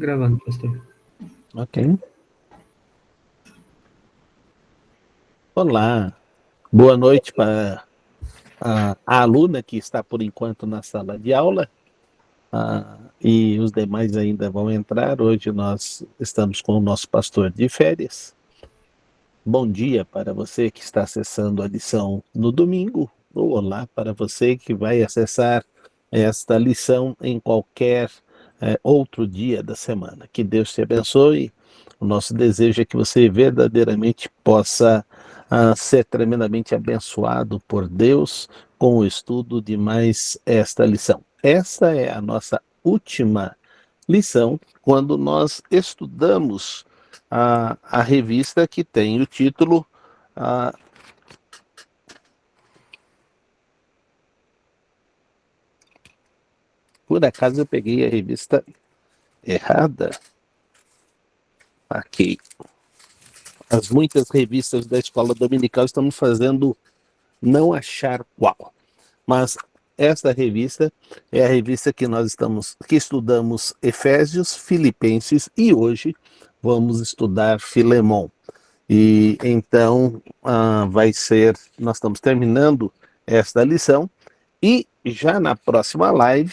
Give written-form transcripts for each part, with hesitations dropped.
Gravando, pastor. Ok. Olá, boa noite para a aluna que está por enquanto na sala de aula, e os demais ainda vão entrar. Hoje nós estamos com o nosso pastor de férias. Bom dia para você que está acessando a lição no domingo, ou olá para você que vai acessar esta lição em qualquer outro dia da semana. Que Deus te abençoe. O nosso desejo é que você verdadeiramente possa ser tremendamente abençoado por Deus com o estudo de mais esta lição. Essa é a nossa última lição quando nós estudamos a revista que tem o título por acaso eu peguei a revista errada. Aqui. As muitas revistas da escola dominical estão me fazendo não achar qual. Mas esta revista é a revista que que estudamos Efésios, Filipenses e hoje vamos estudar Filemon. E então nós estamos terminando esta lição e já na próxima live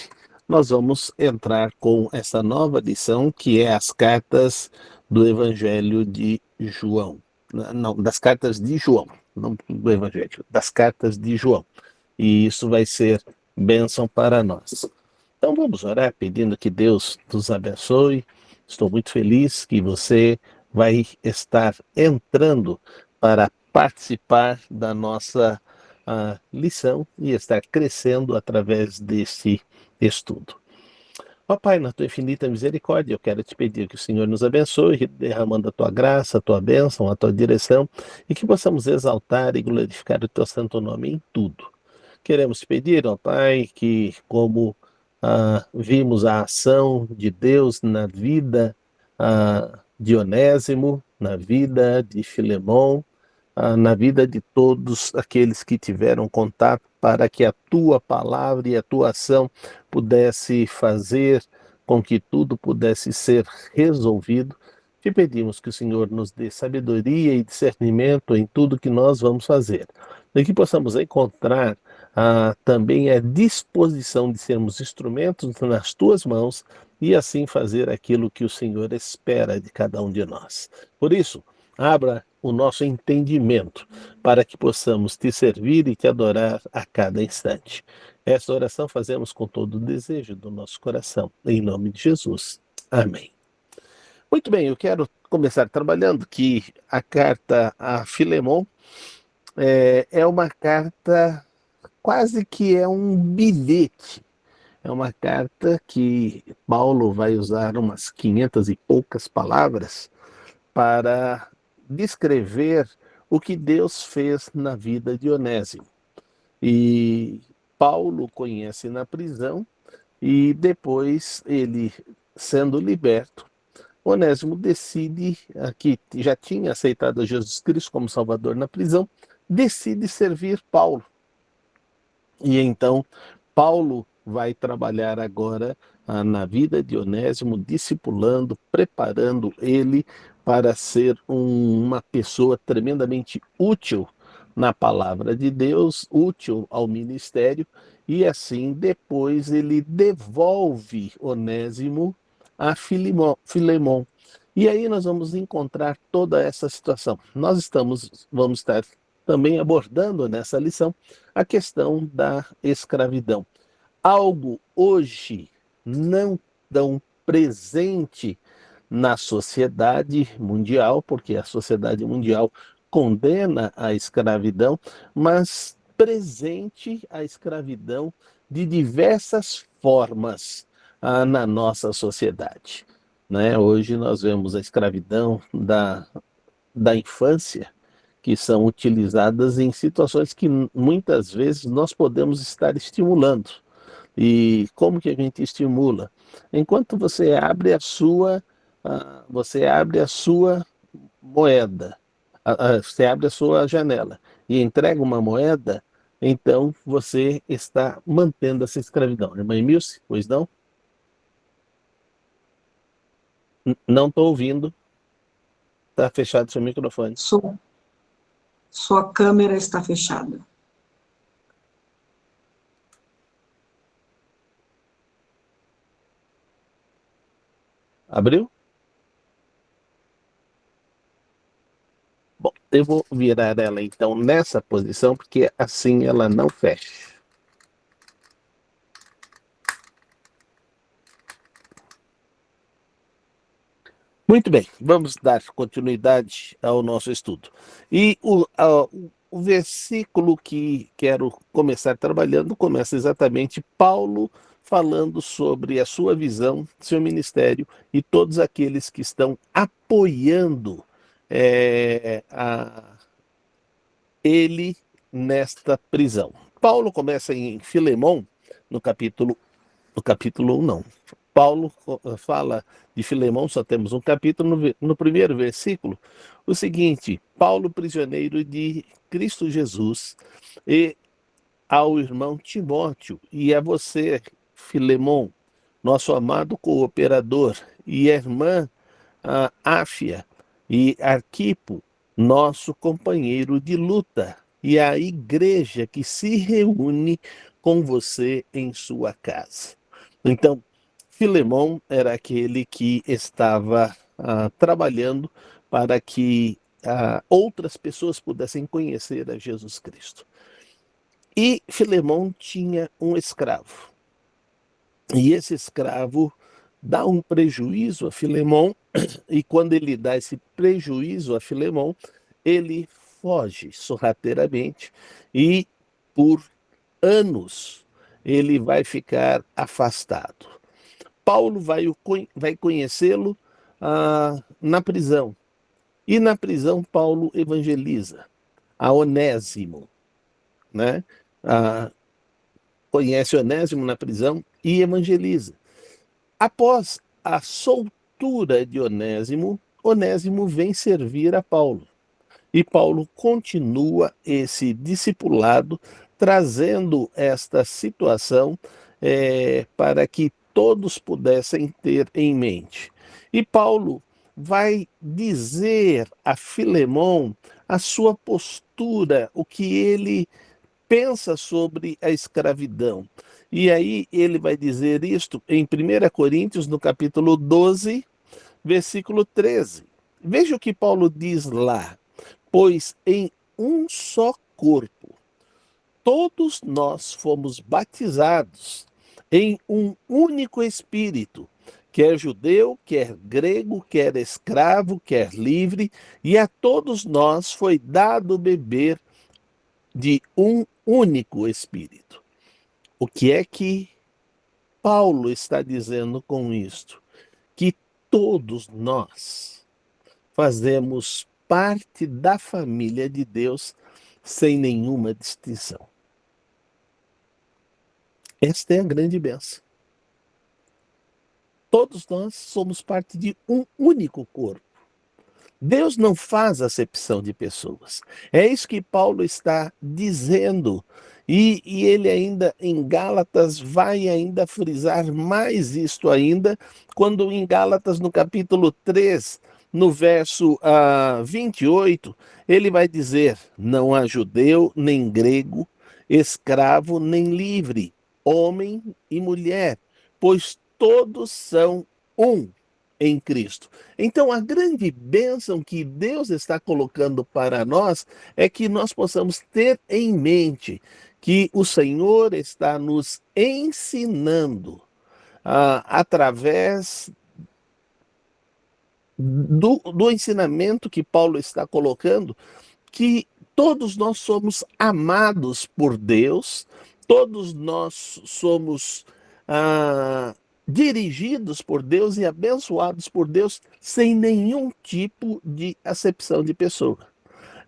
nós vamos entrar com essa nova lição que é as cartas do Evangelho de João. Não, das cartas de João, não do Evangelho, das cartas de João. E isso vai ser bênção para nós. Então vamos orar pedindo que Deus nos abençoe. Estou muito feliz que você vai estar entrando para participar da nossa lição e estar crescendo através desse estudo. Ó Pai, na tua infinita misericórdia, eu quero te pedir que o Senhor nos abençoe, derramando a tua graça, a tua bênção, a tua direção, e que possamos exaltar e glorificar o teu santo nome em tudo. Queremos te pedir, ó Pai, que como vimos a ação de Deus na vida de Onésimo, na vida de Filemon, na vida de todos aqueles que tiveram contato, para que a tua palavra e a tua ação pudesse fazer com que tudo pudesse ser resolvido. Te pedimos que o Senhor nos dê sabedoria e discernimento em tudo que nós vamos fazer, e que possamos encontrar também a disposição de sermos instrumentos nas tuas mãos e assim fazer aquilo que o Senhor espera de cada um de nós. Por isso, abra o nosso entendimento para que possamos te servir e te adorar a cada instante. Esta oração fazemos com todo o desejo do nosso coração, em nome de Jesus. Amém. Muito bem, eu quero começar trabalhando que a carta a Filemon é uma carta, quase que é um bilhete. É uma carta que Paulo vai usar umas 500 e poucas palavras para descrever o que Deus fez na vida de Onésimo. E Paulo conhece na prisão e depois ele, sendo liberto, Onésimo decide, que já tinha aceitado Jesus Cristo como Salvador na prisão, decide servir Paulo. E então Paulo vai trabalhar agora na vida de Onésimo, discipulando, preparando ele para ser uma pessoa tremendamente útil na palavra de Deus, útil ao ministério, e assim depois ele devolve Onésimo a Filemon. E aí nós vamos encontrar toda essa situação. Vamos estar também abordando nessa lição a questão da escravidão. Algo hoje não tão presente na sociedade mundial, porque a sociedade mundial condena a escravidão, mas presente a escravidão de diversas formas na nossa sociedade. Né? Hoje nós vemos a escravidão da infância, que são utilizadas em situações que muitas vezes nós podemos estar estimulando. E como que a gente estimula? Enquanto você abre a sua moeda, você abre a sua janela e entrega uma moeda, então você está mantendo essa escravidão. Irmã Emilce, pois não? Não estou ouvindo. Está fechado seu microfone. Sua câmera está fechada. Abriu? Bom, eu vou virar ela então nessa posição, porque assim ela não fecha. Muito bem, vamos dar continuidade ao nosso estudo. E o versículo que quero começar trabalhando começa exatamente Paulo falando sobre a sua visão, seu ministério e todos aqueles que estão apoiando ele nesta prisão. Paulo começa em Filemão, no capítulo 1, não. Paulo fala de Filemão, só temos um capítulo, no primeiro versículo, o seguinte: Paulo, prisioneiro de Cristo Jesus, e ao irmão Timóteo, e a você, Filemão, nosso amado cooperador, e a irmã Áfia, e Arquipo, nosso companheiro de luta, e a igreja que se reúne com você em sua casa. Então, Filemão era aquele que estava trabalhando para que outras pessoas pudessem conhecer a Jesus Cristo. E Filemão tinha um escravo. E esse escravo dá um prejuízo a Filemão, e quando ele dá esse prejuízo a Filemão, ele foge sorrateiramente e por anos ele vai ficar afastado. Paulo vai conhecê-lo na prisão. E na prisão, Paulo evangeliza a Onésimo, né? Conhece Onésimo na prisão e evangeliza. Após a soltura de Onésimo, Onésimo vem servir a Paulo. E Paulo continua esse discipulado, trazendo esta situação para que todos pudessem ter em mente. E Paulo vai dizer a Filemão a sua postura, o que ele pensa sobre a escravidão. E aí ele vai dizer isto em 1 Coríntios, no capítulo 12, versículo 13. Veja o que Paulo diz lá: pois em um só corpo todos nós fomos batizados em um único espírito, quer judeu, quer grego, quer escravo, quer livre, e a todos nós foi dado beber de um único espírito. O que é que Paulo está dizendo com isto? Que todos nós fazemos parte da família de Deus sem nenhuma distinção. Esta é a grande bênção. Todos nós somos parte de um único corpo. Deus não faz acepção de pessoas. É isso que Paulo está dizendo. E ele ainda, em Gálatas, vai ainda frisar mais isto ainda, quando em Gálatas, no capítulo 3, no verso 28, ele vai dizer: não há judeu, nem grego, escravo, nem livre, homem e mulher, pois todos são um em Cristo. Então, a grande bênção que Deus está colocando para nós é que nós possamos ter em mente que o Senhor está nos ensinando através do ensinamento que Paulo está colocando, que todos nós somos amados por Deus, todos nós somos dirigidos por Deus e abençoados por Deus sem nenhum tipo de acepção de pessoa.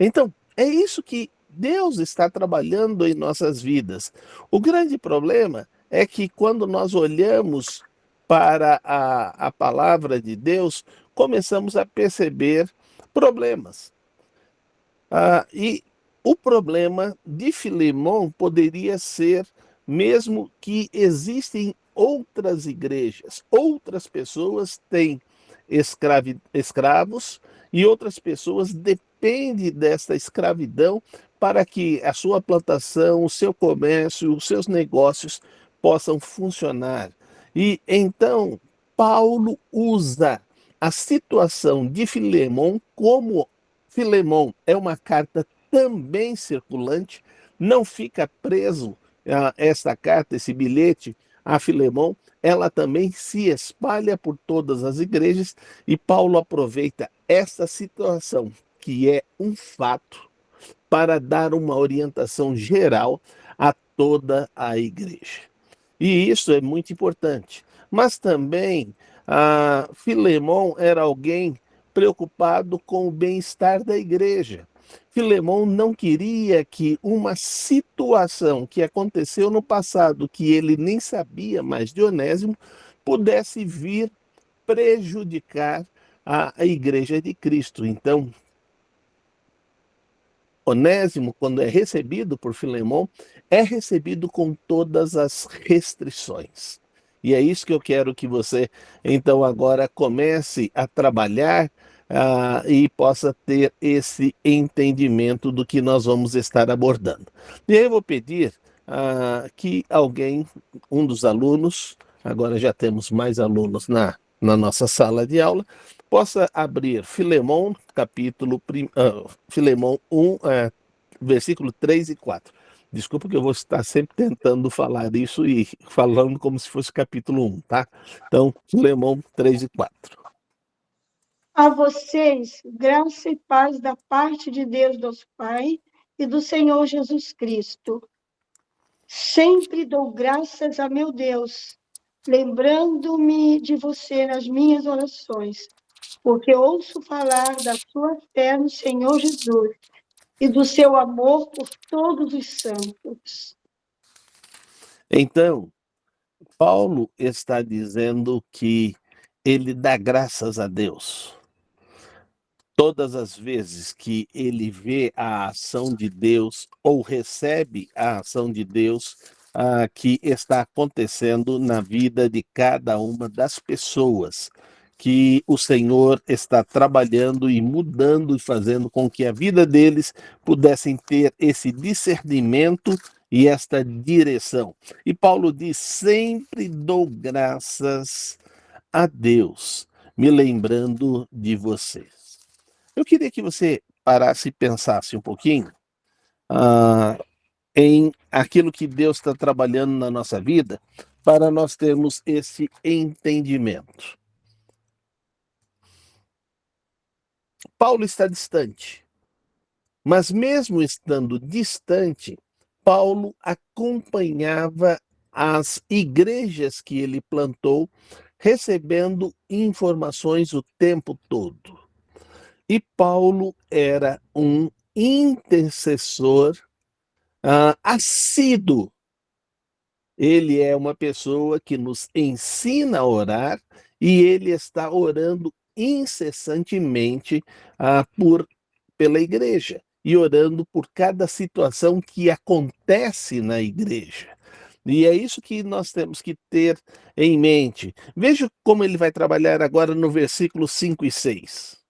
Então, é isso que Deus está trabalhando em nossas vidas. O grande problema é que quando nós olhamos para a palavra de Deus, começamos a perceber problemas. E o problema de Filemão poderia ser mesmo que existem outras igrejas, outras pessoas têm escravos, e outras pessoas dependem desta escravidão para que a sua plantação, o seu comércio, os seus negócios possam funcionar. E então Paulo usa a situação de Filemon, como Filemon é uma carta também circulante, não fica preso a esta carta, esse bilhete a Filemon, ela também se espalha por todas as igrejas, e Paulo aproveita essa situação, que é um fato, para dar uma orientação geral a toda a igreja. E isso é muito importante. Mas também, Filemon era alguém preocupado com o bem-estar da igreja. Filemon não queria que uma situação que aconteceu no passado, que ele nem sabia mais de Onésimo, pudesse vir prejudicar a igreja de Cristo. Então, Onésimo, quando é recebido por Filemon, é recebido com todas as restrições. E é isso que eu quero que você, então, agora comece a trabalhar e possa ter esse entendimento do que nós vamos estar abordando. E aí eu vou pedir que alguém, um dos alunos, agora já temos mais alunos na nossa sala de aula, possa abrir Filemon, Filemon 1, versículo 3 e 4. Desculpa que eu vou estar sempre tentando falar isso e falando como se fosse capítulo 1, tá? Então, Filemon 3 e 4. A vocês, graça e paz da parte de Deus, nosso Pai, e do Senhor Jesus Cristo. Sempre dou graças a meu Deus, lembrando-me de você nas minhas orações, porque ouço falar da sua fé no Senhor Jesus e do seu amor por todos os santos. Então, Paulo está dizendo que ele dá graças a Deus. Todas as vezes que ele vê a ação de Deus ou recebe a ação de Deus que está acontecendo na vida de cada uma das pessoas, que o Senhor está trabalhando e mudando e fazendo com que a vida deles pudessem ter esse discernimento e esta direção. E Paulo diz: sempre dou graças a Deus, me lembrando de vocês. Eu queria que você parasse e pensasse um pouquinho em aquilo que Deus está trabalhando na nossa vida para nós termos esse entendimento. Paulo está distante, mas mesmo estando distante, Paulo acompanhava as igrejas que ele plantou, recebendo informações o tempo todo. E Paulo era um intercessor assíduo. Ele é uma pessoa que nos ensina a orar e ele está orando incessantemente pela igreja e orando por cada situação que acontece na igreja. E é isso que nós temos que ter em mente. Veja como ele vai trabalhar agora no versículo 5 e 6.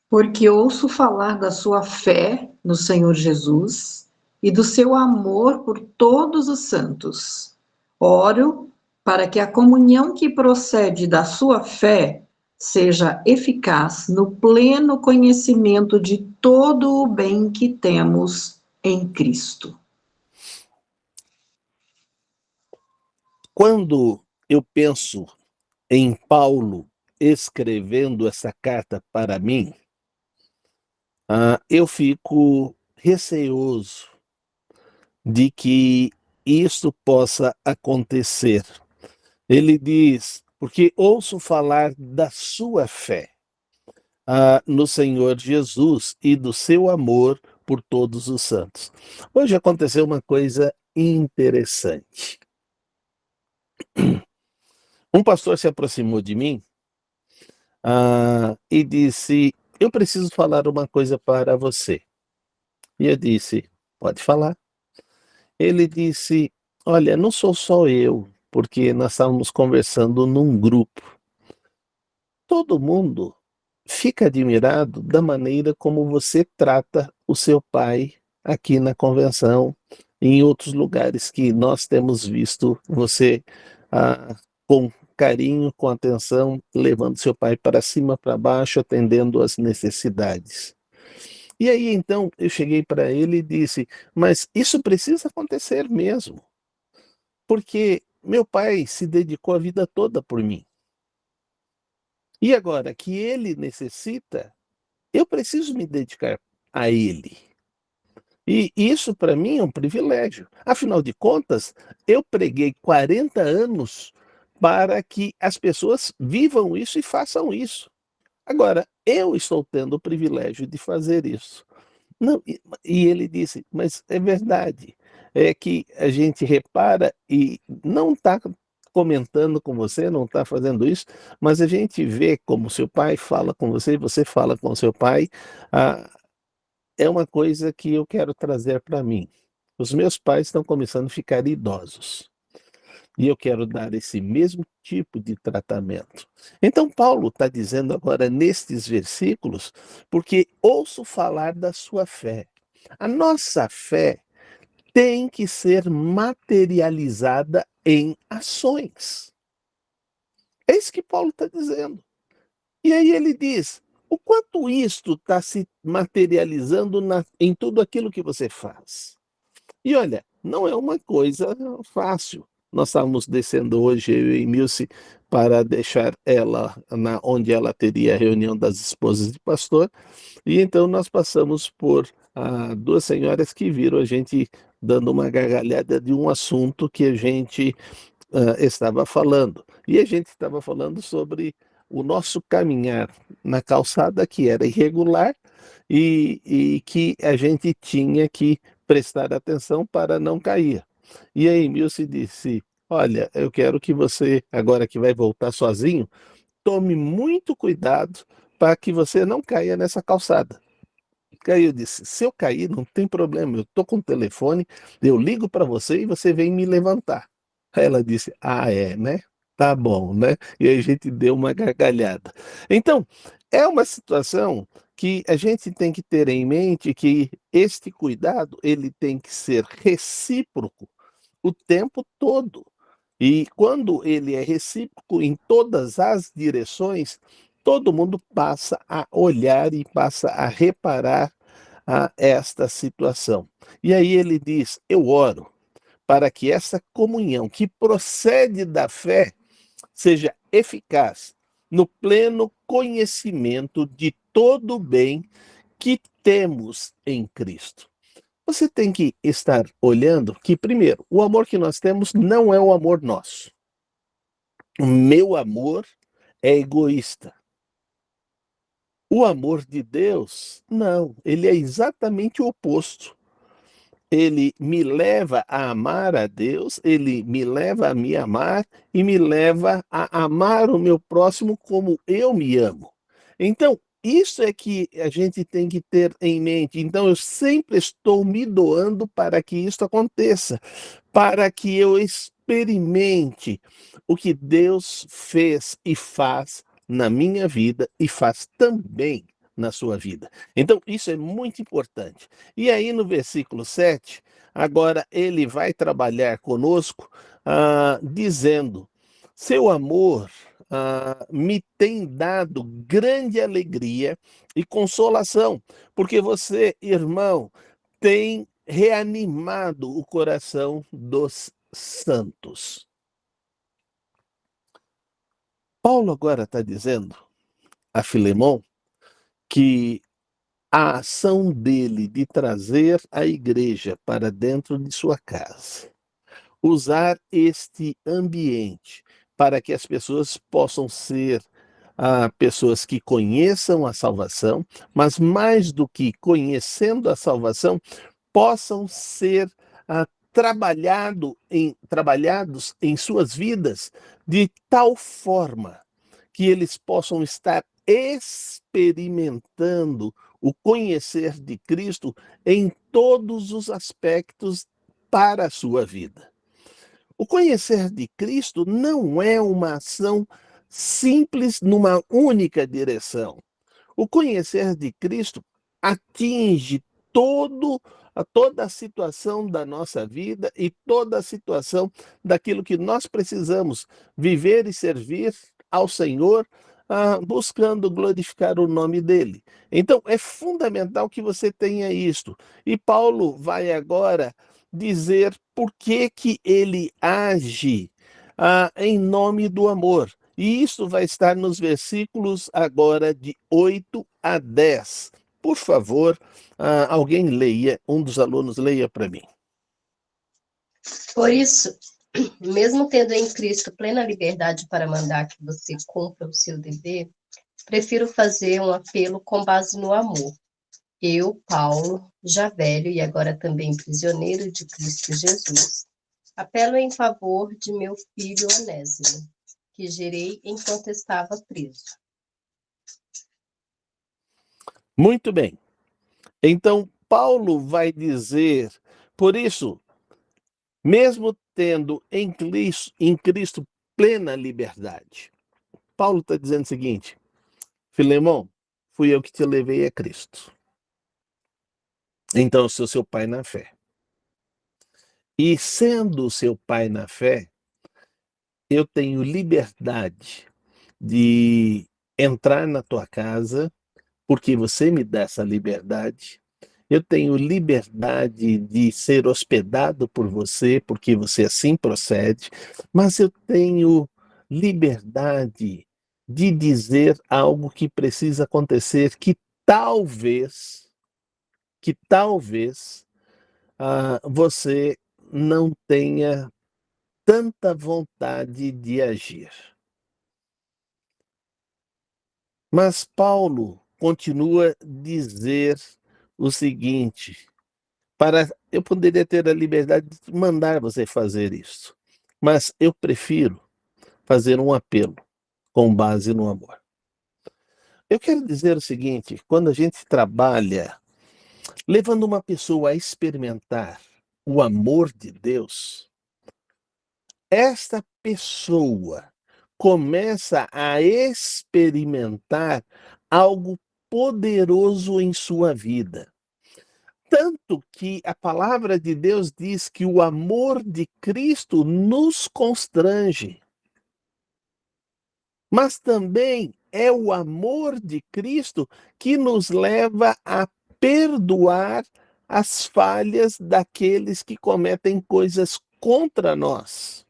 Porque ouço falar da sua fé no Senhor Jesus e do seu amor por todos os santos. Oro para que a comunhão que procede da sua fé seja eficaz no pleno conhecimento de todo o bem que temos em Cristo. Quando eu penso em Paulo escrevendo essa carta para mim, eu fico receoso de que isso possa acontecer. Ele diz: porque ouço falar da sua fé no Senhor Jesus e do seu amor por todos os santos. Hoje aconteceu uma coisa interessante. Um pastor se aproximou de mim e disse: eu preciso falar uma coisa para você. E eu disse: Pode falar. Ele disse: olha, não sou só eu, porque nós estávamos conversando num grupo. Todo mundo fica admirado da maneira como você trata o seu pai aqui na convenção e em outros lugares que nós temos visto você com carinho, com atenção, levando seu pai para cima, para baixo, atendendo às necessidades. E aí então eu cheguei para ele e disse: mas isso precisa acontecer mesmo, porque meu pai se dedicou a vida toda por mim. E agora que ele necessita, eu preciso me dedicar a ele. E isso para mim é um privilégio. Afinal de contas, eu preguei 40 anos para que as pessoas vivam isso e façam isso. Agora, eu estou tendo o privilégio de fazer isso. Não, e ele disse, mas é verdade, é que a gente repara e não está comentando com você, não está fazendo isso, mas a gente vê como seu pai fala com você, você fala com seu pai, ah, é uma coisa que eu quero trazer para mim. Os meus pais estão começando a ficar idosos. E eu quero dar esse mesmo tipo de tratamento. Então, Paulo está dizendo agora nestes versículos, porque ouço falar da sua fé. A nossa fé tem que ser materializada em ações. É isso que Paulo está dizendo. E aí ele diz: o quanto isto está se materializando em tudo aquilo que você faz? E olha, não é uma coisa fácil. Nós estávamos descendo hoje, eu e Milce, para deixar ela onde ela teria a reunião das esposas de pastor, e então nós passamos por duas senhoras que viram a gente dando uma gargalhada de um assunto que a gente estava falando. E a gente estava falando sobre o nosso caminhar na calçada, que era irregular e que a gente tinha que prestar atenção para não cair. E aí Milce disse: olha, eu quero que você, agora que vai voltar sozinho, tome muito cuidado para que você não caia nessa calçada. Aí eu disse: se eu cair, não tem problema, eu estou com o telefone, eu ligo para você e você vem me levantar. Aí ela disse: ah, é, né? Tá bom, né? E aí a gente deu uma gargalhada. Então, é uma situação que a gente tem que ter em mente que este cuidado, ele tem que ser recíproco o tempo todo. E quando ele é recíproco em todas as direções, todo mundo passa a olhar e passa a reparar a esta situação. E aí ele diz: eu oro para que essa comunhão que procede da fé seja eficaz no pleno conhecimento de todo o bem que temos em Cristo. Você tem que estar olhando que, primeiro, o amor que nós temos não é o amor nosso. O meu amor é egoísta. O amor de Deus, não, ele é exatamente o oposto. Ele me leva a amar a Deus, ele me leva a me amar e me leva a amar o meu próximo como eu me amo. Então, isso é que a gente tem que ter em mente. Então, eu sempre estou me doando para que isso aconteça, para que eu experimente o que Deus fez e faz na minha vida e faz também na sua vida. Então, isso é muito importante. E aí, no versículo 7, agora ele vai trabalhar conosco, dizendo: seu amor me tem dado grande alegria e consolação, porque você, irmão, tem reanimado o coração dos santos. Paulo agora está dizendo a Filemão que a ação dele de trazer a igreja para dentro de sua casa, usar este ambiente para que as pessoas possam ser pessoas que conheçam a salvação, mas mais do que conhecendo a salvação, possam ser trabalhados em suas vidas de tal forma que eles possam estar experimentando o conhecer de Cristo em todos os aspectos para a sua vida. O conhecer de Cristo não é uma ação simples numa única direção. O conhecer de Cristo atinge toda a situação da nossa vida e toda a situação daquilo que nós precisamos viver e servir ao Senhor, buscando glorificar o nome dele. Então, é fundamental que você tenha isto. E Paulo vai agora dizer por que ele age em nome do amor. E isso vai estar nos versículos agora de 8 a 10. Por favor, alguém leia, um dos alunos leia para mim. Por isso, mesmo tendo em Cristo plena liberdade para mandar que você cumpra o seu dever, prefiro fazer um apelo com base no amor. Eu, Paulo, já velho e agora também prisioneiro de Cristo Jesus, apelo em favor de meu filho Onésimo, que gerei enquanto estava preso. Muito bem. Então, Paulo vai dizer, por isso, mesmo tendo em Cristo plena liberdade. Paulo está dizendo o seguinte: Filemão, fui eu que te levei a Cristo. Então, eu sou seu pai na fé. E sendo seu pai na fé, eu tenho liberdade de entrar na tua casa, porque você me dá essa liberdade. Eu tenho liberdade de ser hospedado por você, porque você assim procede, mas eu tenho liberdade de dizer algo que precisa acontecer, que talvez você não tenha tanta vontade de agir. Mas Paulo continua a dizer o seguinte: eu poderia ter a liberdade de mandar você fazer isso, mas eu prefiro fazer um apelo com base no amor. Eu quero dizer o seguinte: quando a gente trabalha levando uma pessoa a experimentar o amor de Deus, esta pessoa começa a experimentar algo poderoso em sua vida. Tanto que a palavra de Deus diz que o amor de Cristo nos constrange. Mas também é o amor de Cristo que nos leva a perdoar as falhas daqueles que cometem coisas contra nós.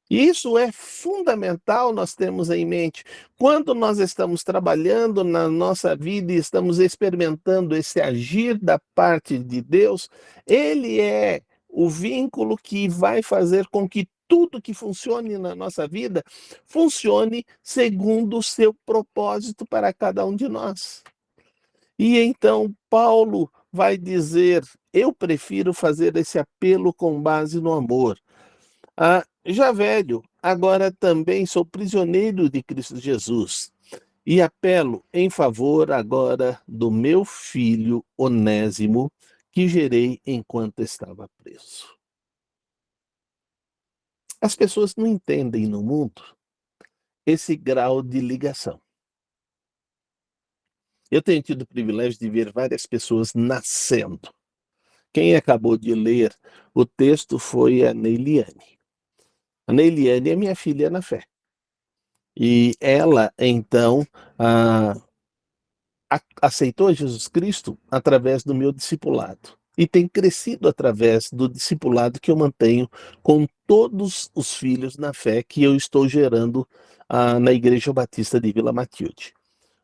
Isso é fundamental nós termos em mente. Quando nós estamos trabalhando na nossa vida e estamos experimentando esse agir da parte de Deus, ele é o vínculo que vai fazer com que tudo que funcione na nossa vida funcione segundo o seu propósito para cada um de nós. E então Paulo vai dizer: eu prefiro fazer esse apelo com base no amor. Já velho, agora também sou prisioneiro de Cristo Jesus e apelo em favor agora do meu filho Onésimo, que gerei enquanto estava preso. As pessoas não entendem no mundo esse grau de ligação. Eu tenho tido o privilégio de ver várias pessoas nascendo. Quem acabou de ler o texto foi a Neiliane. A Neiliane é minha filha na fé. E ela, então, aceitou Jesus Cristo através do meu discipulado. E tem crescido através do discipulado que eu mantenho com todos os filhos na fé que eu estou gerando na Igreja Batista de Vila Matilde.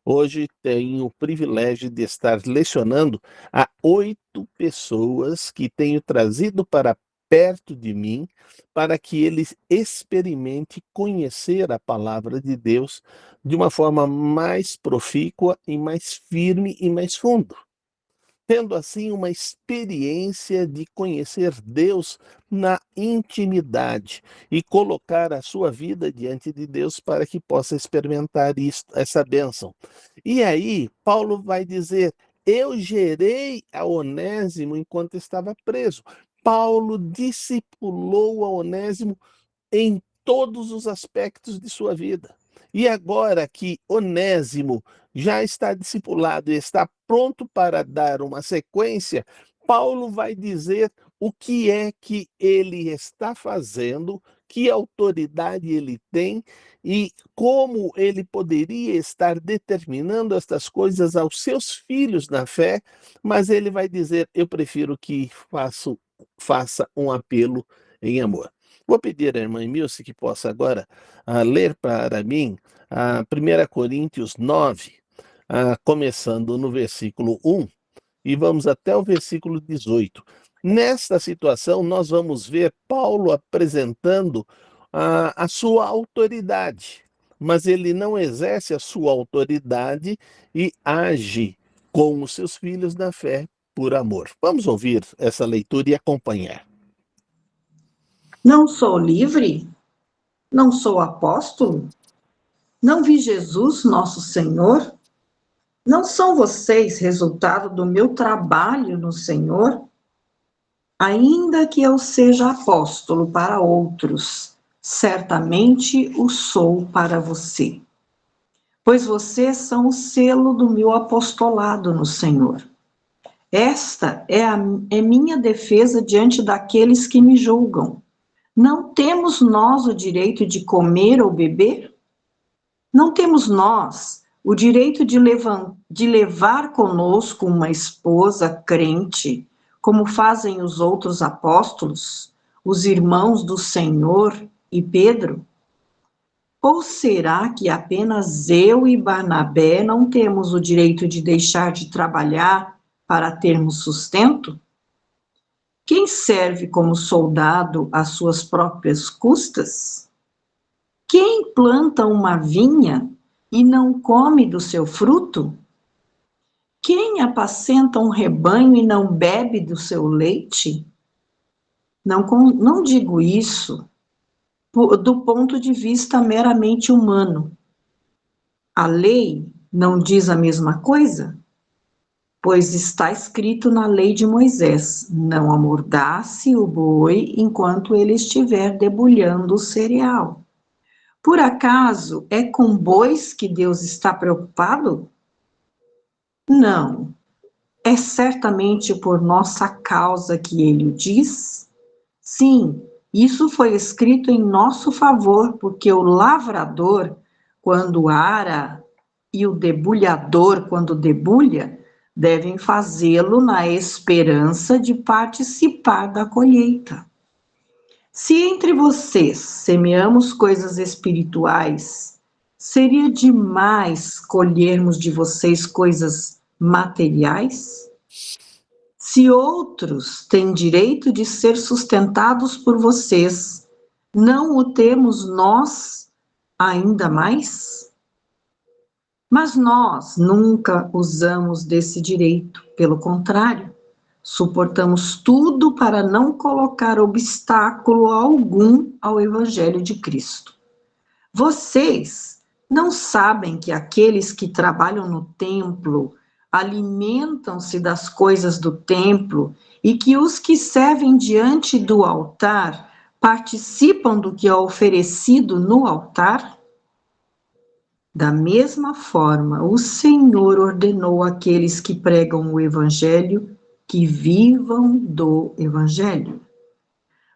Hoje tenho o privilégio de estar lecionando a 8 pessoas que tenho trazido para perto de mim, para que eles experimentem conhecer a palavra de Deus de uma forma mais profícua e mais firme e mais fundo. tendo assim uma experiência de conhecer Deus na intimidade e colocar a sua vida diante de Deus para que possa experimentar isso, essa bênção. E aí, Paulo vai dizer: eu gerei a Onésimo enquanto estava preso. Paulo discipulou a Onésimo em todos os aspectos de sua vida. E agora que Onésimo já está discipulado e está pronto para dar uma sequência, Paulo vai dizer o que é que ele está fazendo, que autoridade ele tem e como ele poderia estar determinando estas coisas aos seus filhos na fé, mas ele vai dizer: eu prefiro que faça um apelo em amor. Vou pedir à irmã Milce que possa agora ler para mim a 1 Coríntios 9, começando no versículo 1, e vamos até o versículo 18. Nesta situação, nós vamos ver Paulo apresentando a sua autoridade, mas ele não exerce a sua autoridade e age com os seus filhos na fé por amor. Vamos ouvir essa leitura e acompanhar. Não sou livre? Não sou apóstolo? Não vi Jesus, nosso Senhor? Não são vocês resultado do meu trabalho no Senhor? Ainda que eu seja apóstolo para outros, certamente o sou para você. Pois vocês são o selo do meu apostolado no Senhor. Esta é minha defesa diante daqueles que me julgam. Não temos nós o direito de comer ou beber? Não temos nós o direito de levar conosco uma esposa crente, como fazem os outros apóstolos, os irmãos do Senhor e Pedro? Ou será que apenas eu e Barnabé não temos o direito de deixar de trabalhar para termos sustento? Quem serve como soldado às suas próprias custas? Quem planta uma vinha e não come do seu fruto? Quem apacenta um rebanho e não bebe do seu leite? Não digo isso do ponto de vista meramente humano. A lei não diz a mesma coisa? Pois está escrito na lei de Moisés: não amordace o boi enquanto ele estiver debulhando o cereal. Por acaso é com bois que Deus está preocupado? Não. É certamente por nossa causa que ele o diz? Sim, isso foi escrito em nosso favor, porque o lavrador, quando ara, e o debulhador, quando debulha, devem fazê-lo na esperança de participar da colheita. Se entre vocês semeamos coisas espirituais, seria demais colhermos de vocês coisas materiais? Se outros têm direito de ser sustentados por vocês, não o temos nós ainda mais? Mas nós nunca usamos desse direito, pelo contrário, suportamos tudo para não colocar obstáculo algum ao Evangelho de Cristo. Vocês não sabem que aqueles que trabalham no templo alimentam-se das coisas do templo e que os que servem diante do altar participam do que é oferecido no altar? Da mesma forma, o Senhor ordenou àqueles que pregam o Evangelho que vivam do Evangelho.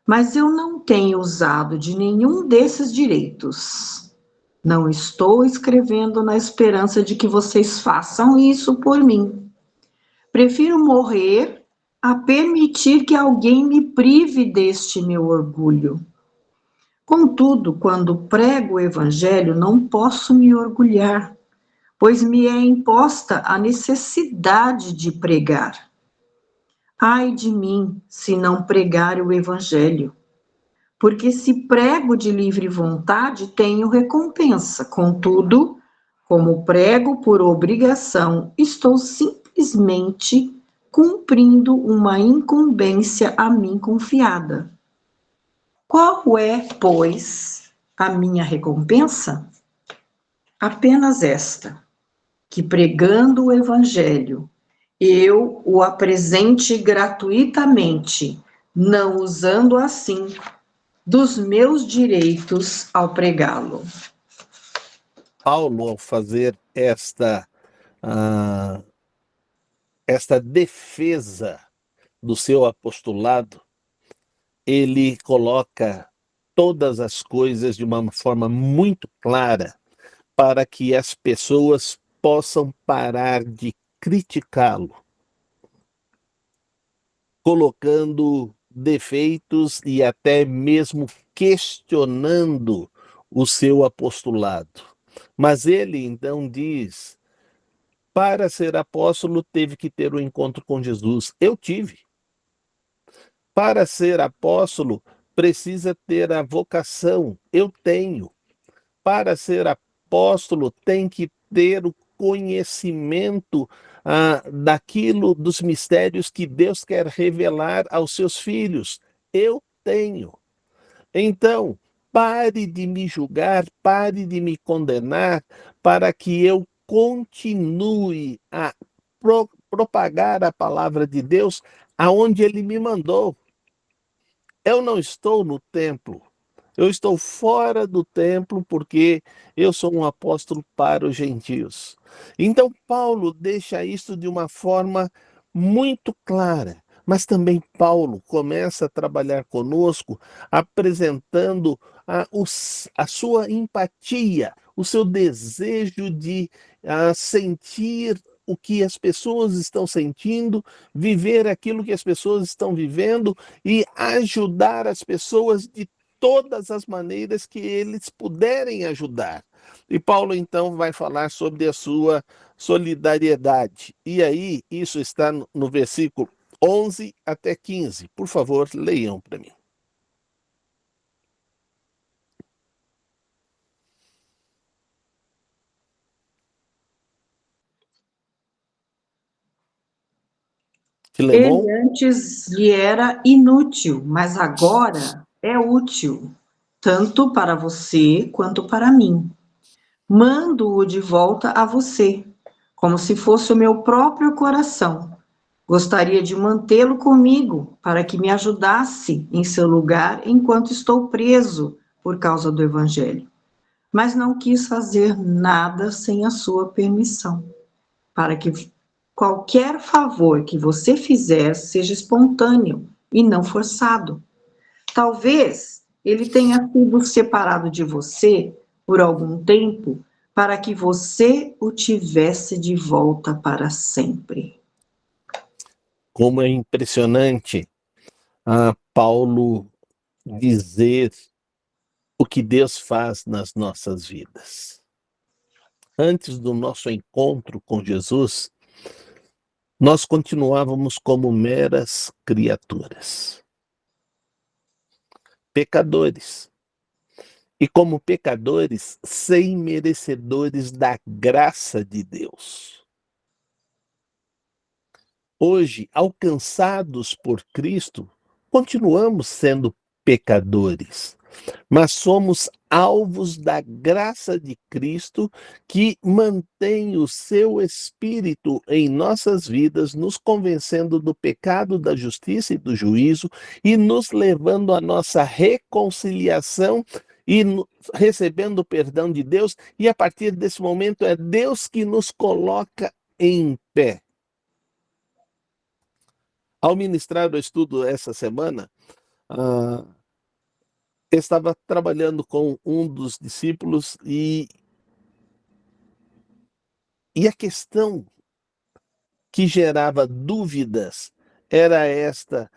Mas eu não tenho usado de nenhum desses direitos. Não estou escrevendo na esperança de que vocês façam isso por mim. Prefiro morrer a permitir que alguém me prive deste meu orgulho. Contudo, quando prego o Evangelho, não posso me orgulhar, pois me é imposta a necessidade de pregar. Ai de mim, se não pregar o Evangelho, porque se prego de livre vontade, tenho recompensa. Contudo, como prego por obrigação, estou simplesmente cumprindo uma incumbência a mim confiada. Qual é, pois, a minha recompensa? Apenas esta, que pregando o Evangelho, eu o apresente gratuitamente, não usando assim dos meus direitos ao pregá-lo. Paulo, ao fazer esta defesa do seu apostolado, ele coloca todas as coisas de uma forma muito clara para que as pessoas possam parar de criticá-lo, colocando defeitos e até mesmo questionando o seu apostolado. Mas ele então diz: para ser apóstolo teve que ter um encontro com Jesus. Eu tive. Para ser apóstolo precisa ter a vocação. Eu tenho. Para ser apóstolo tem que ter o conhecimento daquilo, dos mistérios que Deus quer revelar aos seus filhos. Eu tenho. Então, pare de me julgar, pare de me condenar, para que eu continue a propagar a palavra de Deus aonde Ele me mandou. Eu não estou no templo, eu estou fora do templo porque eu sou um apóstolo para os gentios. Então, Paulo deixa isso de uma forma muito clara. Mas também Paulo começa a trabalhar conosco, apresentando a sua empatia, o seu desejo de sentir o que as pessoas estão sentindo, viver aquilo que as pessoas estão vivendo e ajudar as pessoas de todas as maneiras que eles puderem ajudar. E Paulo então vai falar sobre a sua solidariedade. E aí, isso está no versículo 11 até 15. Por favor, leiam para mim. Filemon? Ele antes lhe era inútil, mas agora é útil, tanto para você quanto para mim. Mando-o de volta a você, como se fosse o meu próprio coração. Gostaria de mantê-lo comigo, para que me ajudasse em seu lugar enquanto estou preso por causa do Evangelho. Mas não quis fazer nada sem a sua permissão, para que qualquer favor que você fizer seja espontâneo e não forçado. Talvez ele tenha sido separado de você por algum tempo para que você o tivesse de volta para sempre. Como é impressionante Paulo dizer o que Deus faz nas nossas vidas. Antes do nosso encontro com Jesus, nós continuávamos como meras criaturas, pecadores. E como pecadores, sem merecedores da graça de Deus. Hoje, alcançados por Cristo, continuamos sendo pecadores, mas somos alvos da graça de Cristo, que mantém o seu Espírito em nossas vidas, nos convencendo do pecado, da justiça e do juízo, e nos levando à nossa reconciliação e recebendo o perdão de Deus, e a partir desse momento é Deus que nos coloca em pé. Ao ministrar o estudo essa semana, estava trabalhando com um dos discípulos e a questão que gerava dúvidas era esta: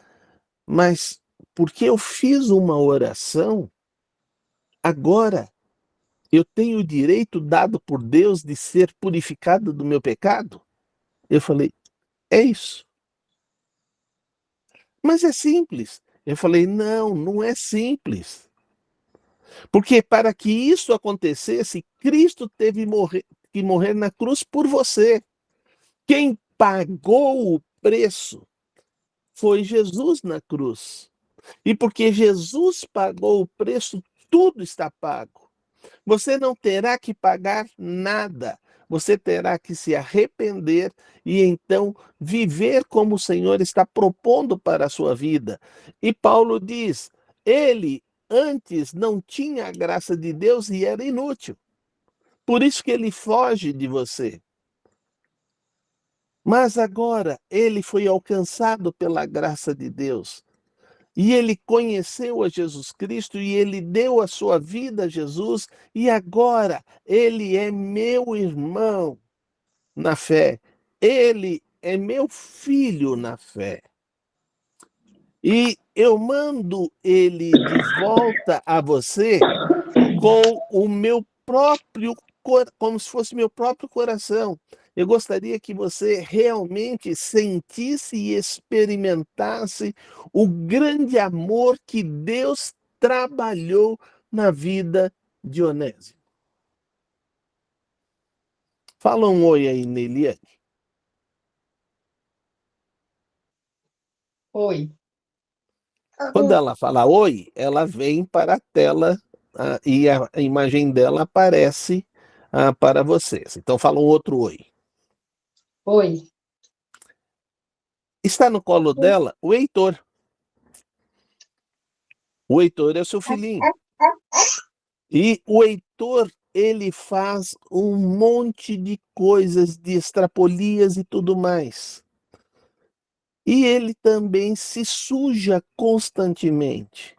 mas porque eu fiz uma oração, agora eu tenho o direito dado por Deus de ser purificado do meu pecado? Eu falei, é isso. Mas é simples. Eu falei, não, não é simples. Porque para que isso acontecesse, Cristo teve que morrer na cruz por você. Quem pagou preço foi Jesus na cruz. E porque Jesus pagou o preço, tudo está pago. Você não terá que pagar nada. Você terá que se arrepender e então viver como o Senhor está propondo para a sua vida. E Paulo diz: ele antes não tinha a graça de Deus e era inútil. Por isso que ele foge de você. Mas agora ele foi alcançado pela graça de Deus. E ele conheceu a Jesus Cristo e ele deu a sua vida a Jesus, e agora ele é meu irmão na fé. Ele é meu filho na fé. E eu mando ele de volta a você com o meu próprio, como se fosse meu próprio coração. Eu gostaria que você realmente sentisse e experimentasse o grande amor que Deus trabalhou na vida de Onésimo. Fala um oi aí, Neiliane. Oi. Quando ela fala oi, ela vem para a tela e a imagem dela aparece para vocês. Então fala um outro oi. Oi. Está no colo dela o Heitor. O Heitor é o seu filhinho. E o Heitor, ele faz um monte de coisas, de extrapolias e tudo mais. E ele também se suja constantemente.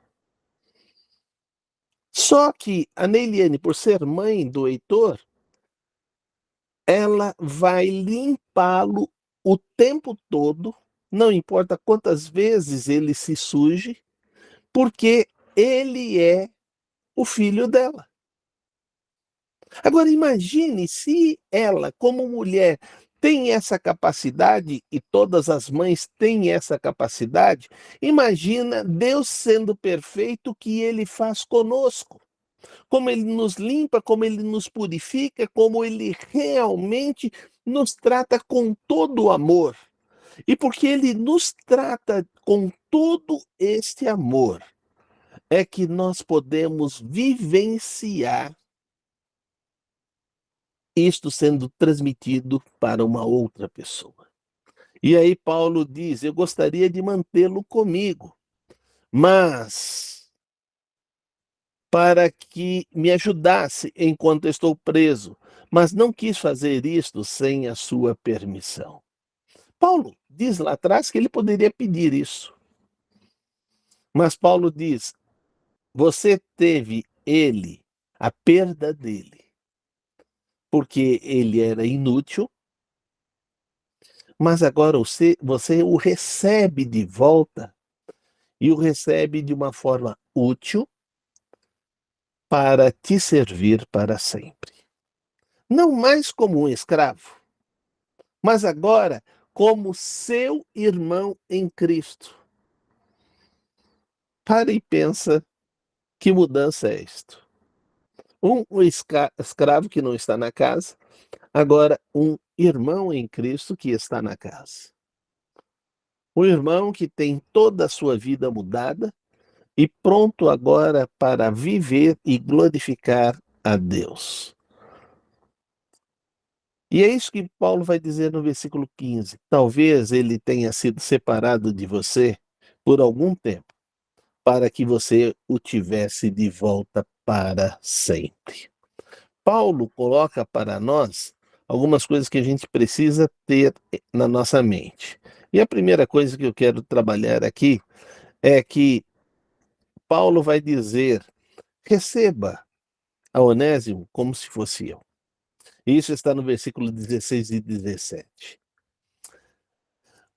Só que a Neiliane, por ser mãe do Heitor, ela vai limpá-lo o tempo todo, não importa quantas vezes ele se suje, porque ele é o filho dela. Agora imagine se ela, como mulher, tem essa capacidade, e todas as mães têm essa capacidade, imagina Deus sendo perfeito, o que ele faz conosco. Como ele nos limpa, como ele nos purifica, como ele realmente nos trata com todo o amor. E porque ele nos trata com todo este amor, é que nós podemos vivenciar isto sendo transmitido para uma outra pessoa. E aí Paulo diz: eu gostaria de mantê-lo comigo, mas para que me ajudasse enquanto estou preso, mas não quis fazer isto sem a sua permissão. Paulo diz lá atrás que ele poderia pedir isso. Mas Paulo diz: você teve ele, a perda dele, porque ele era inútil, mas agora você o recebe de volta e o recebe de uma forma útil para te servir para sempre. Não mais como um escravo, mas agora como seu irmão em Cristo. Para e pensa que mudança é isto. Um escravo que não está na casa, agora um irmão em Cristo que está na casa. Um irmão que tem toda a sua vida mudada e pronto agora para viver e glorificar a Deus. E é isso que Paulo vai dizer no versículo 15. Talvez ele tenha sido separado de você por algum tempo, para que você o tivesse de volta para sempre. Paulo coloca para nós algumas coisas que a gente precisa ter na nossa mente. E a primeira coisa que eu quero trabalhar aqui é que Paulo vai dizer: receba a Onésimo como se fosse eu. Isso está no versículo 16 e 17.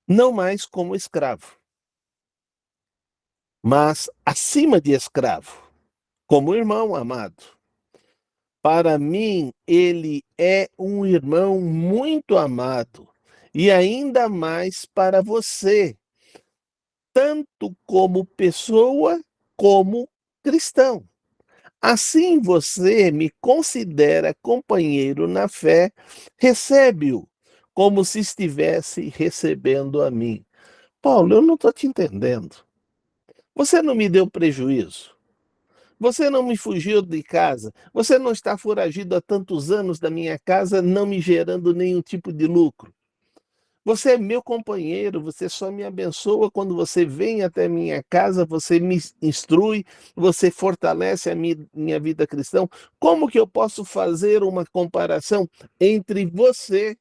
Não mais como escravo, mas acima de escravo, como irmão amado. Para mim, ele é um irmão muito amado, e ainda mais para você, tanto como pessoa como cristão. Assim você me considera companheiro na fé, recebe-o como se estivesse recebendo a mim. Paulo, eu não estou te entendendo. Você não me deu prejuízo. Você não me fugiu de casa. Você não está foragido há tantos anos da minha casa, não me gerando nenhum tipo de lucro. Você é meu companheiro, você só me abençoa quando você vem até minha casa, você me instrui, você fortalece a minha vida cristã. Como que eu posso fazer uma comparação entre você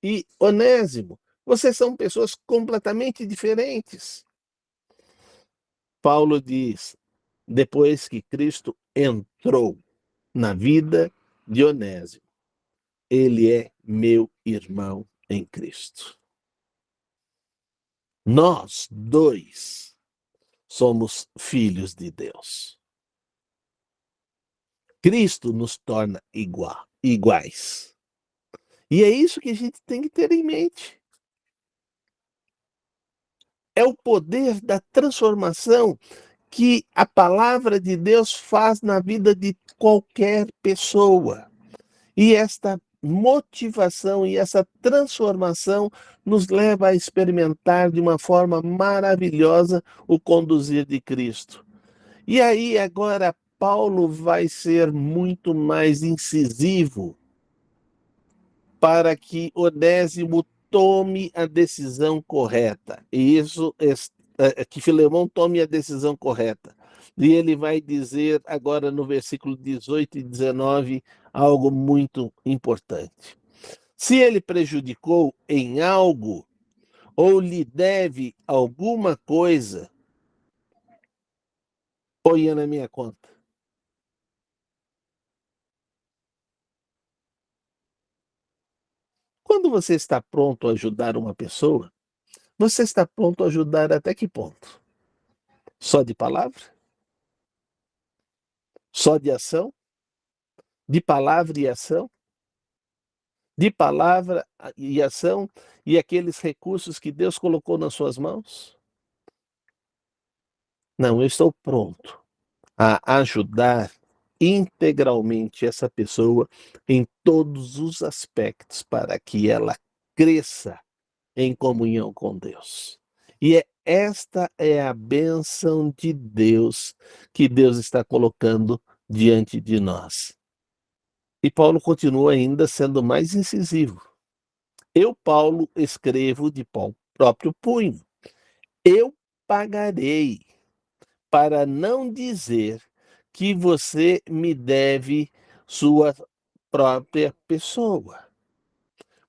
e Onésimo? Vocês são pessoas completamente diferentes. Paulo diz, depois que Cristo entrou na vida de Onésimo, ele é meu irmão em Cristo. Nós dois somos filhos de Deus. Cristo nos torna iguais. E é isso que a gente tem que ter em mente. É o poder da transformação que a palavra de Deus faz na vida de qualquer pessoa. E esta motivação e essa transformação nos leva a experimentar de uma forma maravilhosa o conduzir de Cristo. E aí, agora, Paulo vai ser muito mais incisivo para que Onésimo tome a decisão correta. E isso é que Filemão tome a decisão correta. E ele vai dizer agora no versículo 18 e 19 algo muito importante. Se ele prejudicou em algo ou lhe deve alguma coisa, ponha na minha conta. Quando você está pronto a ajudar uma pessoa, você está pronto a ajudar até que ponto? Só de palavra? Só de ação? De palavra e ação? De palavra e ação e aqueles recursos que Deus colocou nas suas mãos? Não, eu estou pronto a ajudar integralmente essa pessoa em todos os aspectos para que ela cresça em comunhão com Deus. E esta é a bênção de Deus que Deus está colocando diante de nós. E Paulo continua ainda sendo mais incisivo. Eu, Paulo, escrevo de próprio punho. Eu pagarei, para não dizer que você me deve sua própria pessoa.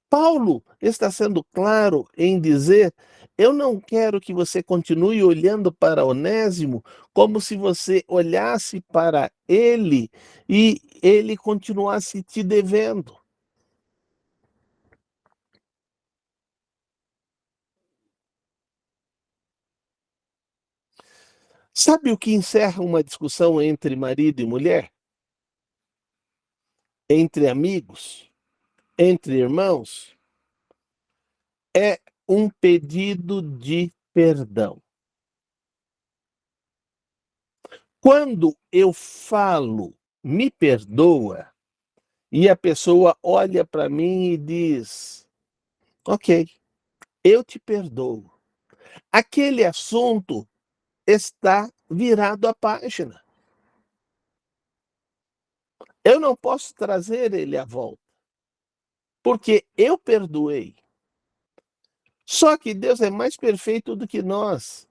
Paulo está sendo claro em dizer: eu não quero que você continue olhando para Onésimo como se você olhasse para ele e ele continuasse te devendo. Sabe o que encerra uma discussão entre marido e mulher? Entre amigos? Entre irmãos? É um pedido de perdão. Quando eu falo, me perdoa, e a pessoa olha para mim e diz: ok, eu te perdoo. Aquele assunto está virado à página. Eu não posso trazer ele à volta, porque eu perdoei. Só que Deus é mais perfeito do que nós.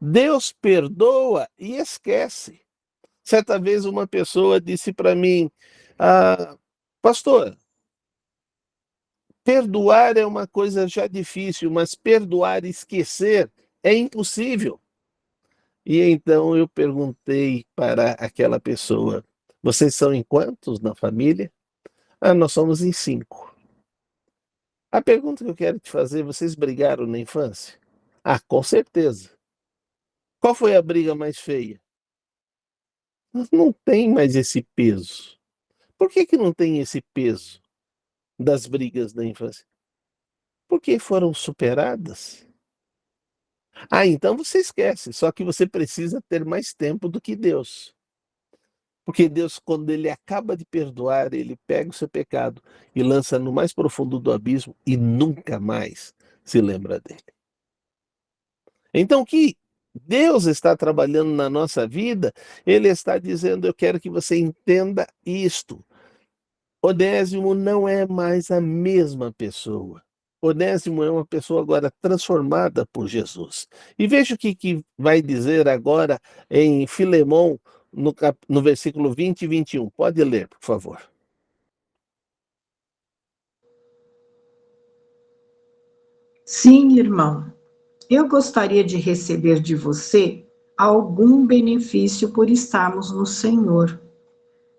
Deus perdoa e esquece. Certa vez uma pessoa disse para mim: pastor, perdoar é uma coisa já difícil, mas perdoar e esquecer é impossível. E então eu perguntei para aquela pessoa: vocês são em quantos na família? Nós somos em 5. A pergunta que eu quero te fazer: vocês brigaram na infância? Com certeza. Qual foi a briga mais feia? Não tem mais esse peso. Por que não tem esse peso das brigas da infância? Porque foram superadas. Então você esquece, só que você precisa ter mais tempo do que Deus. Porque Deus, quando ele acaba de perdoar, ele pega o seu pecado e lança no mais profundo do abismo e nunca mais se lembra dele. Então, o que Deus está trabalhando na nossa vida, ele está dizendo: eu quero que você entenda isto. Onésimo não é mais a mesma pessoa. Onésimo é uma pessoa agora transformada por Jesus. E veja o que vai dizer agora em Filemão, no versículo 20 e 21. Pode ler, por favor. Sim, irmão, eu gostaria de receber de você algum benefício por estarmos no Senhor.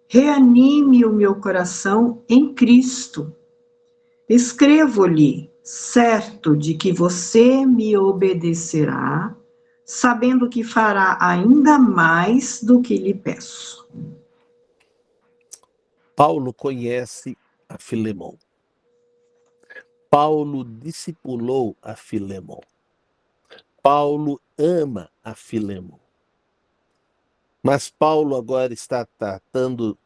Reanime o meu coração em Cristo. Escrevo-lhe, certo de que você me obedecerá, sabendo que fará ainda mais do que lhe peço. Paulo conhece a Filemão. Paulo discipulou a Filemão. Paulo ama a Filemão. Mas Paulo agora está tratando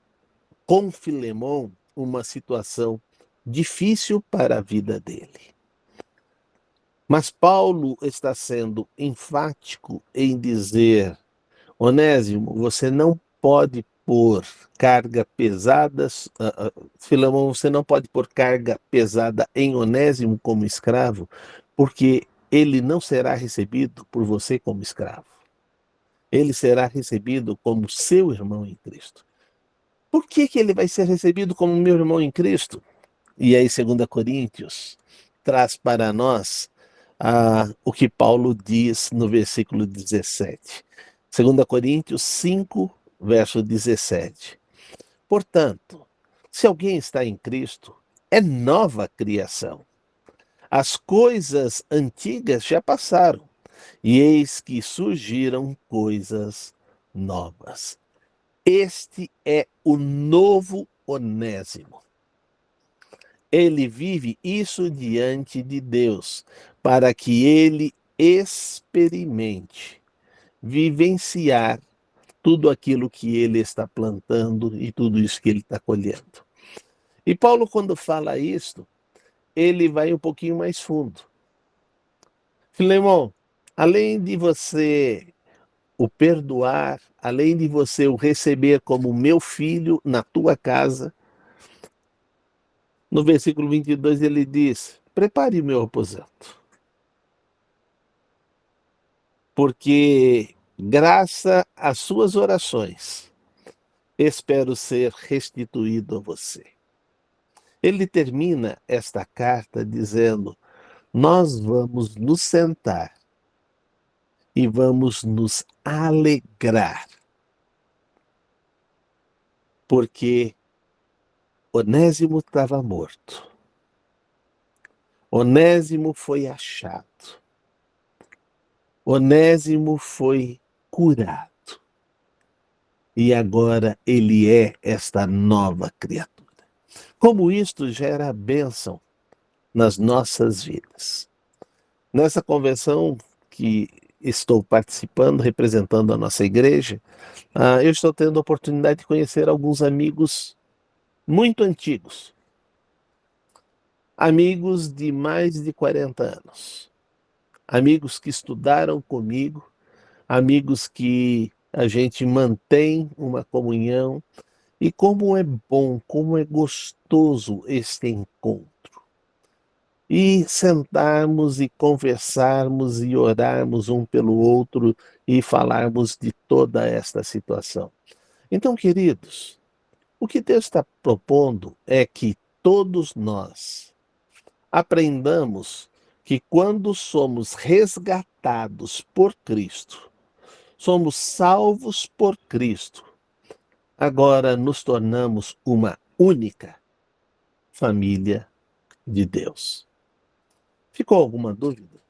com Filemão uma situação difícil para a vida dele. Mas Paulo está sendo enfático em dizer: Onésimo, você não pode pôr carga pesada, Filemão, você não pode pôr carga pesada em Onésimo como escravo, porque ele não será recebido por você como escravo. Ele será recebido como seu irmão em Cristo. Por que ele vai ser recebido como meu irmão em Cristo? E aí, 2 Coríntios traz para nós o que Paulo diz no versículo 17. 2 Coríntios 5, verso 17. Portanto, se alguém está em Cristo, é nova criação. As coisas antigas já passaram, e eis que surgiram coisas novas. Este é o novo Onésimo. Ele vive isso diante de Deus, para que ele experimente vivenciar tudo aquilo que ele está plantando e tudo isso que ele está colhendo. E Paulo, quando fala isto, ele vai um pouquinho mais fundo. Filemão, além de você o perdoar, além de você o receber como meu filho na tua casa, no versículo 22 ele diz: prepare o meu aposento, porque graças às suas orações espero ser restituído a você. Ele termina esta carta dizendo: nós vamos nos sentar e vamos nos alegrar, porque Onésimo estava morto. Onésimo foi achado. Onésimo foi curado. E agora ele é esta nova criatura. Como isto gera bênção nas nossas vidas. Nessa convenção que estou participando, representando a nossa igreja, eu estou tendo a oportunidade de conhecer alguns amigos muito antigos. Amigos de mais de 40 anos. Amigos que estudaram comigo, amigos que a gente mantém uma comunhão. E como é bom, como é gostoso este encontro. E sentarmos e conversarmos e orarmos um pelo outro e falarmos de toda esta situação. Então, queridos, o que Deus está propondo é que todos nós aprendamos que quando somos resgatados por Cristo, somos salvos por Cristo, agora nos tornamos uma única família de Deus. Ficou alguma dúvida?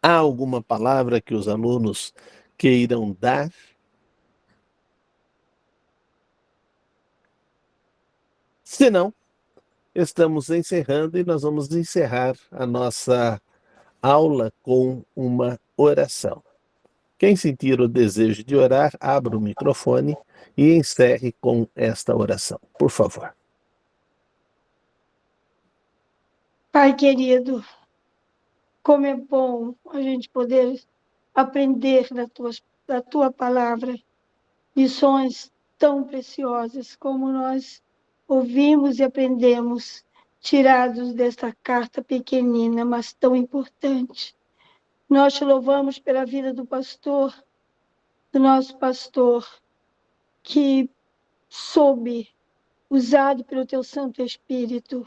Há alguma palavra que os alunos queiram dar? Se não, estamos encerrando e nós vamos encerrar a nossa aula com uma oração. Quem sentir o desejo de orar, abra o microfone e encerre com esta oração, por favor. Pai querido, como é bom a gente poder aprender da tua palavra, lições tão preciosas como nós ouvimos e aprendemos, tirados desta carta pequenina, mas tão importante. Nós te louvamos pela vida do nosso pastor, que soube, usado pelo teu Santo Espírito,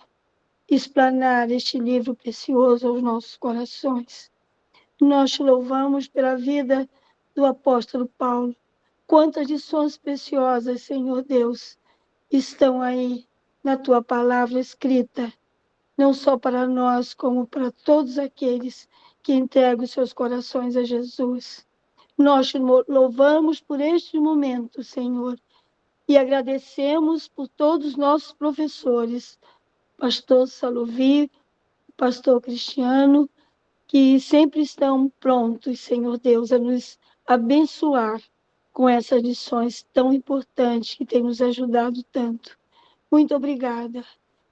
explanar este livro precioso aos nossos corações. Nós te louvamos pela vida do apóstolo Paulo. Quantas lições preciosas, Senhor Deus, estão aí na tua palavra escrita, não só para nós, como para todos aqueles que entregam seus corações a Jesus. Nós te louvamos por este momento, Senhor, e agradecemos por todos os nossos professores, pastor Salovi, pastor Cristiano, que sempre estão prontos, Senhor Deus, a nos abençoar com essas lições tão importantes que têm nos ajudado tanto. Muito obrigada.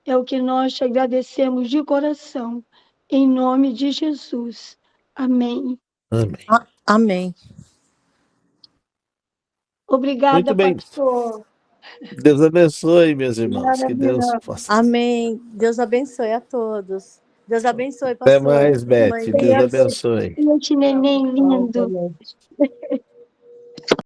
É o que nós te agradecemos de coração, em nome de Jesus. Amém. Amém. Amém. Obrigada, Muito bem. pastor. Deus abençoe, meus irmãos. Que Deus Maravilhoso. possa. Amém. Deus abençoe a todos. Deus abençoe, Até pastor. mais, Beth. Mãe Deus Beth. abençoe. Este neném lindo.